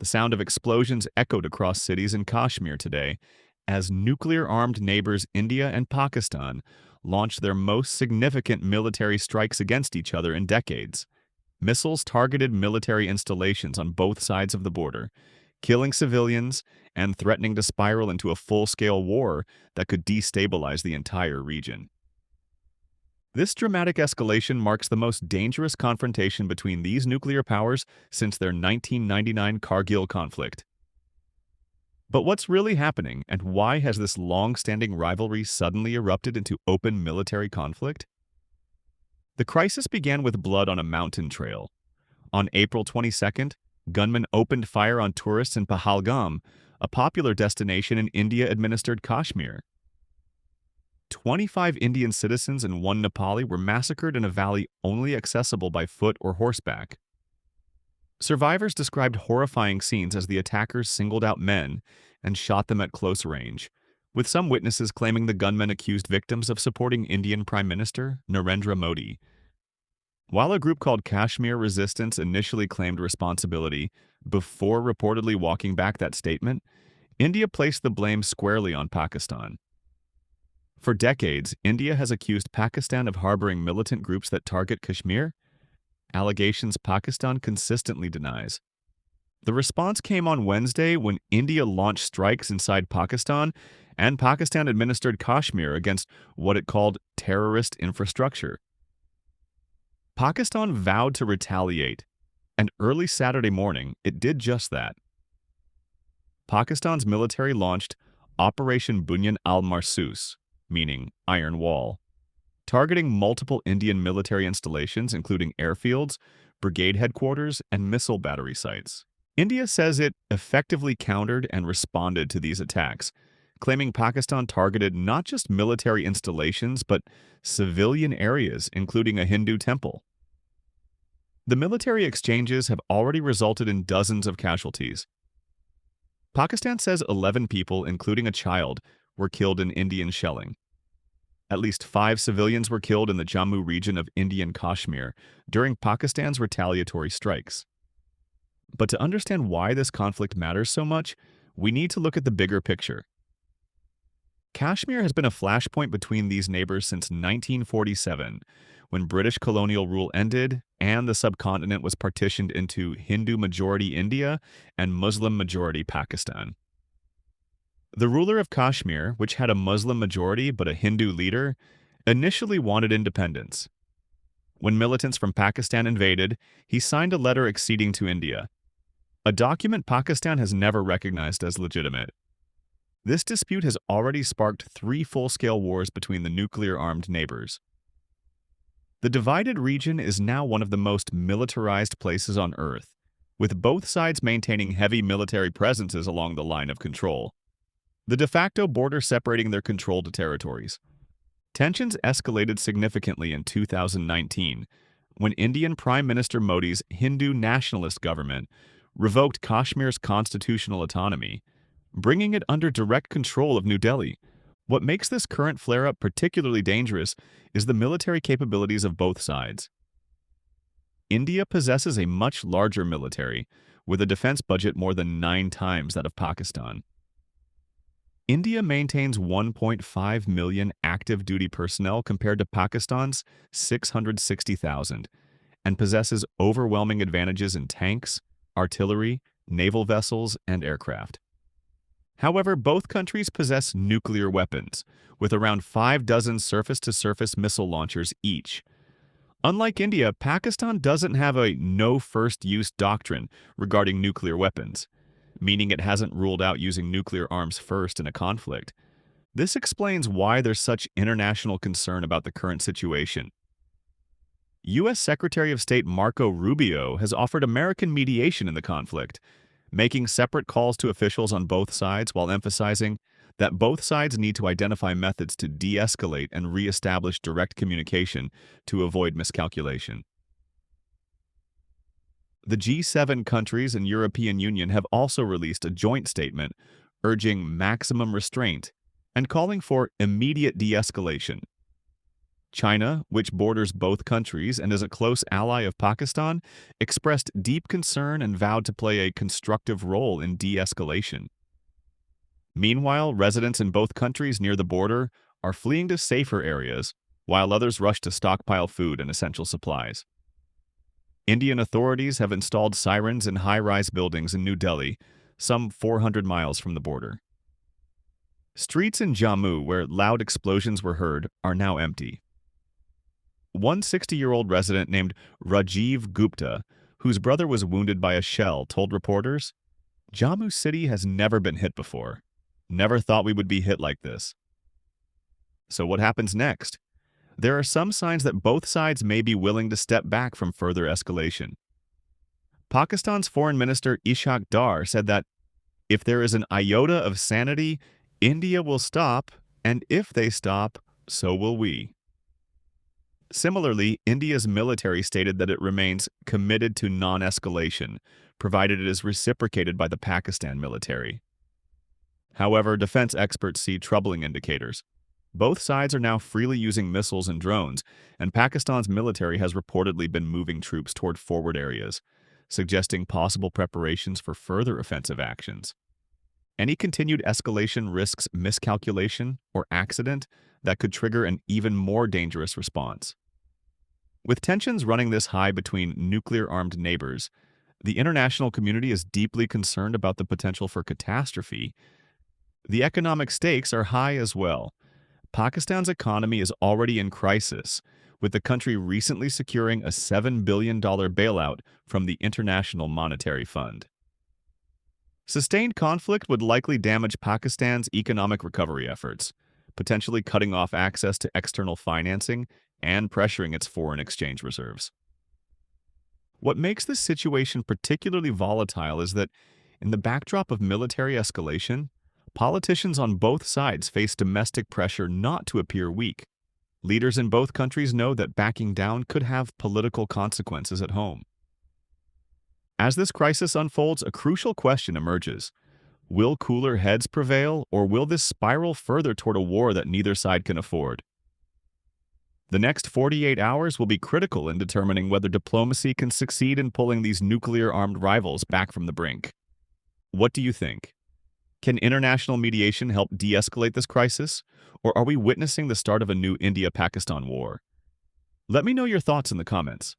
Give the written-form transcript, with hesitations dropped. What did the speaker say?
The sound of explosions echoed across cities in Kashmir today as nuclear-armed neighbors India and Pakistan launched their most significant military strikes against each other in decades. Missiles targeted military installations on both sides of the border, killing civilians and threatening to spiral into a full-scale war that could destabilize the entire region. This dramatic escalation marks the most dangerous confrontation between these nuclear powers since their 1999 Kargil conflict. But what's really happening, and why has this long-standing rivalry suddenly erupted into open military conflict? The crisis began with blood on a mountain trail. On April 22nd, gunmen opened fire on tourists in Pahalgam, a popular destination in India-administered Kashmir. 25 Indian citizens and one Nepali were massacred in a valley only accessible by foot or horseback. Survivors described horrifying scenes as the attackers singled out men and shot them at close range, with some witnesses claiming the gunmen accused victims of supporting Indian Prime Minister Narendra Modi. While a group called Kashmir Resistance initially claimed responsibility before reportedly walking back that statement, India placed the blame squarely on Pakistan. For decades, India has accused Pakistan of harboring militant groups that target Kashmir, allegations Pakistan consistently denies. The response came on Wednesday when India launched strikes inside Pakistan, and Pakistan administered Kashmir against what it called terrorist infrastructure. Pakistan vowed to retaliate, and early Saturday morning, it did just that. Pakistan's military launched Operation Bunyan al-Marsus, meaning Iron Wall, targeting multiple Indian military installations including airfields, brigade headquarters, and missile battery sites. India says it effectively countered and responded to these attacks, claiming Pakistan targeted not just military installations but civilian areas, including a Hindu temple. The military exchanges have already resulted in dozens of casualties. Pakistan says 11 people, including a child, were killed in Indian shelling. At least 5 civilians were killed in the Jammu region of Indian Kashmir during Pakistan's retaliatory strikes. But to understand why this conflict matters so much, we need to look at the bigger picture. Kashmir has been a flashpoint between these neighbors since 1947, when British colonial rule ended and the subcontinent was partitioned into Hindu-majority India and Muslim-majority Pakistan. The ruler of Kashmir, which had a Muslim majority but a Hindu leader, initially wanted independence. When militants from Pakistan invaded, he signed a letter acceding to India, a document Pakistan has never recognized as legitimate. This dispute has already sparked 3 full-scale wars between the nuclear-armed neighbors. The divided region is now one of the most militarized places on Earth, with both sides maintaining heavy military presences along the line of control, the de facto border separating their controlled territories. Tensions escalated significantly in 2019 when Indian Prime Minister Modi's Hindu nationalist government revoked Kashmir's constitutional autonomy, bringing it under direct control of New Delhi. What makes this current flare-up particularly dangerous is the military capabilities of both sides. India possesses a much larger military, with a defense budget more than 9 times that of Pakistan. India maintains 1.5 million active duty personnel compared to Pakistan's 660,000, and possesses overwhelming advantages in tanks, artillery, naval vessels, and aircraft. However, both countries possess nuclear weapons, with around 5 dozen surface-to-surface missile launchers each. Unlike India, Pakistan doesn't have a no-first-use doctrine regarding nuclear weapons, meaning it hasn't ruled out using nuclear arms first in a conflict. This explains why there's such international concern about the current situation. U.S. Secretary of State Marco Rubio has offered American mediation in the conflict, making separate calls to officials on both sides while emphasizing that both sides need to identify methods to de-escalate and re-establish direct communication to avoid miscalculation. The G7 countries and European Union have also released a joint statement urging maximum restraint and calling for immediate de-escalation. China, which borders both countries and is a close ally of Pakistan, expressed deep concern and vowed to play a constructive role in de-escalation. Meanwhile, residents in both countries near the border are fleeing to safer areas, while others rush to stockpile food and essential supplies. Indian authorities have installed sirens in high-rise buildings in New Delhi, some 400 miles from the border. Streets in Jammu, where loud explosions were heard, are now empty. One 60-year-old resident named Rajiv Gupta, whose brother was wounded by a shell, told reporters, "Jammu city has never been hit before. Never thought we would be hit like this." So what happens next? There are some signs that both sides may be willing to step back from further escalation. Pakistan's Foreign Minister Ishaq Dar said that if there is an iota of sanity, India will stop, and if they stop, so will we. Similarly, India's military stated that it remains committed to non-escalation, provided it is reciprocated by the Pakistan military. However, defense experts see troubling indicators. Both sides are now freely using missiles and drones, and Pakistan's military has reportedly been moving troops toward forward areas, suggesting possible preparations for further offensive actions. Any continued escalation risks miscalculation or accident that could trigger an even more dangerous response. With tensions running this high between nuclear-armed neighbors, the international community is deeply concerned about the potential for catastrophe. The economic stakes are high as well. Pakistan's economy is already in crisis, with the country recently securing a $7 billion bailout from the International Monetary Fund. Sustained conflict would likely damage Pakistan's economic recovery efforts, potentially cutting off access to external financing and pressuring its foreign exchange reserves. What makes this situation particularly volatile is that, in the backdrop of military escalation, politicians on both sides face domestic pressure not to appear weak. Leaders in both countries know that backing down could have political consequences at home. As this crisis unfolds, a crucial question emerges. Will cooler heads prevail, or will this spiral further toward a war that neither side can afford? The next 48 hours will be critical in determining whether diplomacy can succeed in pulling these nuclear-armed rivals back from the brink. What do you think? Can international mediation help de-escalate this crisis, or are we witnessing the start of a new India-Pakistan war? Let me know your thoughts in the comments.